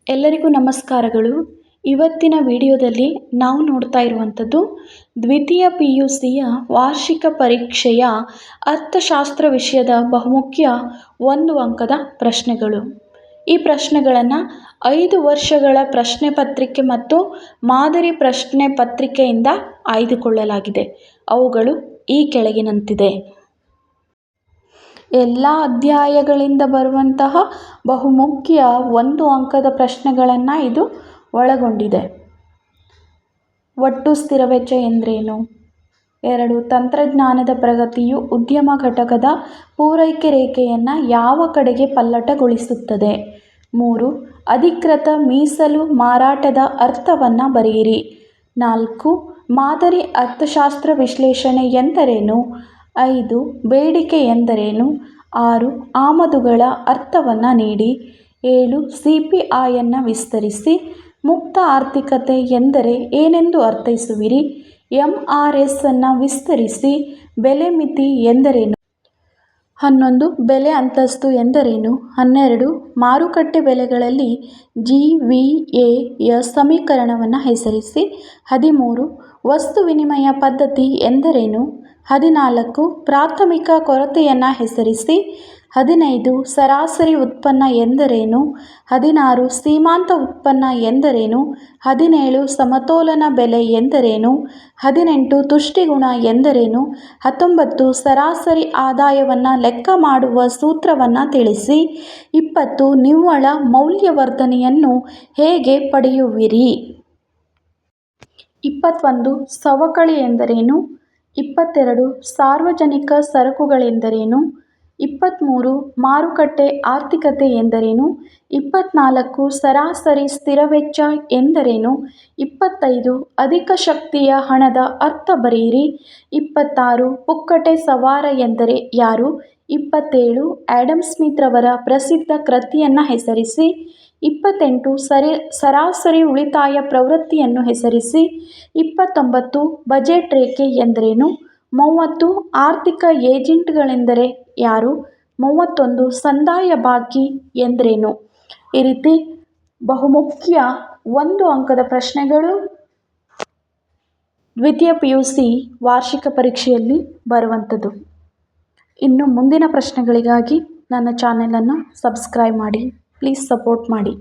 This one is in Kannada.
ಎಲ್ಲರಿಗೂ ನಮಸ್ಕಾರಗಳು. ಇವತ್ತಿನ ವಿಡಿಯೋದಲ್ಲಿ ನಾವು ನೋಡ್ತಾ ಇರುವಂಥದ್ದು ದ್ವಿತೀಯ PUCಯ ವಾರ್ಷಿಕ ಪರೀಕ್ಷೆಯ ಅರ್ಥಶಾಸ್ತ್ರ ವಿಷಯದ ಬಹುಮುಖ್ಯ 1 ಅಂಕದ ಪ್ರಶ್ನೆಗಳು. ಈ ಪ್ರಶ್ನೆಗಳನ್ನು 5 ವರ್ಷಗಳ ಪ್ರಶ್ನೆ ಪತ್ರಿಕೆ ಮತ್ತು ಮಾದರಿ ಪ್ರಶ್ನೆ ಪತ್ರಿಕೆಯಿಂದ ಆಯ್ದುಕೊಳ್ಳಲಾಗಿದೆ. ಅವುಗಳು ಈ ಕೆಳಗಿನಂತಿದೆ. ಎಲ್ಲ ಅಧ್ಯಾಯಗಳಿಂದ ಬರುವಂತಹ ಬಹುಮುಖ್ಯ 1 ಅಂಕದ ಪ್ರಶ್ನೆಗಳನ್ನು ಇದು ಒಳಗೊಂಡಿದೆ. ಒಟ್ಟು ಸ್ಥಿರ ವೆಚ್ಚ ಎಂದರೇನು? 2. ತಂತ್ರಜ್ಞಾನದ ಪ್ರಗತಿಯು ಉದ್ಯಮ ಘಟಕದ ಪೂರೈಕೆ ರೇಖೆಯನ್ನು ಯಾವ ಕಡೆಗೆ ಪಲ್ಲಟಗೊಳಿಸುತ್ತದೆ? 3. ಅಧಿಕೃತ ಮೀಸಲು ಮಾರಾಟದ ಅರ್ಥವನ್ನು ಬರೆಯಿರಿ. 4. ಮಾದರಿ ಅರ್ಥಶಾಸ್ತ್ರ ವಿಶ್ಲೇಷಣೆ ಎಂದರೇನು? 5. ಬೇಡಿಕೆ ಎಂದರೇನು? 6. ಆಮದುಗಳ ಅರ್ಥವನ್ನು ನೀಡಿ. 7. CPIಯನ್ನು ವಿಸ್ತರಿಸಿ. ಮುಕ್ತ ಆರ್ಥಿಕತೆ ಎಂದರೆ ಏನೆಂದು ಅರ್ಥೈಸುವಿರಿ? MRS ಅನ್ನು ವಿಸ್ತರಿಸಿ. ಬೆಲೆ ಮಿತಿ ಎಂದರೇನು? 11. ಬೆಲೆ ಅಂತಸ್ತು ಎಂದರೇನು? 12. ಮಾರುಕಟ್ಟೆ ಬೆಲೆಗಳಲ್ಲಿ GVAಯ ಸಮೀಕರಣವನ್ನು ಹೆಸರಿಸಿ. 13. ವಸ್ತು ವಿನಿಮಯ ಪದ್ಧತಿ ಎಂದರೇನು? 14. ಪ್ರಾಥಮಿಕ ಕೊರತೆಯನ್ನು ಹೆಸರಿಸಿ. 15. ಸರಾಸರಿ ಉತ್ಪನ್ನ ಎಂದರೇನು? 16. ಸೀಮಾಂತ ಉತ್ಪನ್ನ ಎಂದರೇನು? 17. ಸಮತೋಲನ ಬೆಲೆ ಎಂದರೇನು? 18. ತುಷ್ಟಿಗುಣ ಎಂದರೇನು? 19. ಸರಾಸರಿ ಆದಾಯವನ್ನು ಲೆಕ್ಕ ಮಾಡುವ ಸೂತ್ರವನ್ನು ತಿಳಿಸಿ. 20. ನಿವ್ವಳ ಮೌಲ್ಯವರ್ಧನೆಯನ್ನು ಹೇಗೆ ಪಡೆಯುವಿರಿ? 21. ಸವಕಳಿ ಎಂದರೇನು? 22. ಸಾರ್ವಜನಿಕ ಸರಕುಗಳೆಂದರೇನು? 23. ಮಾರುಕಟ್ಟೆ ಆರ್ಥಿಕತೆ ಎಂದರೇನು? 24. ಸರಾಸರಿ ಸ್ಥಿರ ವೆಚ್ಚ ಎಂದರೇನು? 25. ಅಧಿಕ ಶಕ್ತಿಯ ಹಣದ ಅರ್ಥ ಬರೆಯಿರಿ. 26. ಪುಕ್ಕಟೆ ಸವಾರ ಎಂದರೆ ಯಾರು? 27. ಆಡಮ್ ಸ್ಮಿತ್ ರವರ ಪ್ರಸಿದ್ಧ ಕೃತಿಯನ್ನು ಹೆಸರಿಸಿ. 28. ಸರಾಸರಿ ಉಳಿತಾಯ ಪ್ರವೃತ್ತಿಯನ್ನು ಹೆಸರಿಸಿ. 29. ಬಜೆಟ್ ರೇಖೆ ಎಂದರೇನು? 30. ಆರ್ಥಿಕ ಏಜೆಂಟ್ಗಳೆಂದರೆ ಯಾರು? 31. ಸಂದಾಯ ಬಾಕಿ ಎಂದರೇನು? ಈ ರೀತಿ ಬಹುಮುಖ್ಯ 1 ಅಂಕದ ಪ್ರಶ್ನೆಗಳು ದ್ವಿತೀಯ PUC ವಾರ್ಷಿಕ ಪರೀಕ್ಷೆಯಲ್ಲಿ ಬರುವಂಥದ್ದು. ಇನ್ನು ಮುಂದಿನ ಪ್ರಶ್ನೆಗಳಿಗಾಗಿ ನನ್ನ ಚಾನೆಲನ್ನು ಸಬ್ಸ್ಕ್ರೈಬ್ ಮಾಡಿ. ಪ್ಲೀಸ್ ಸಪೋರ್ಟ್ ಮಾಡಿ.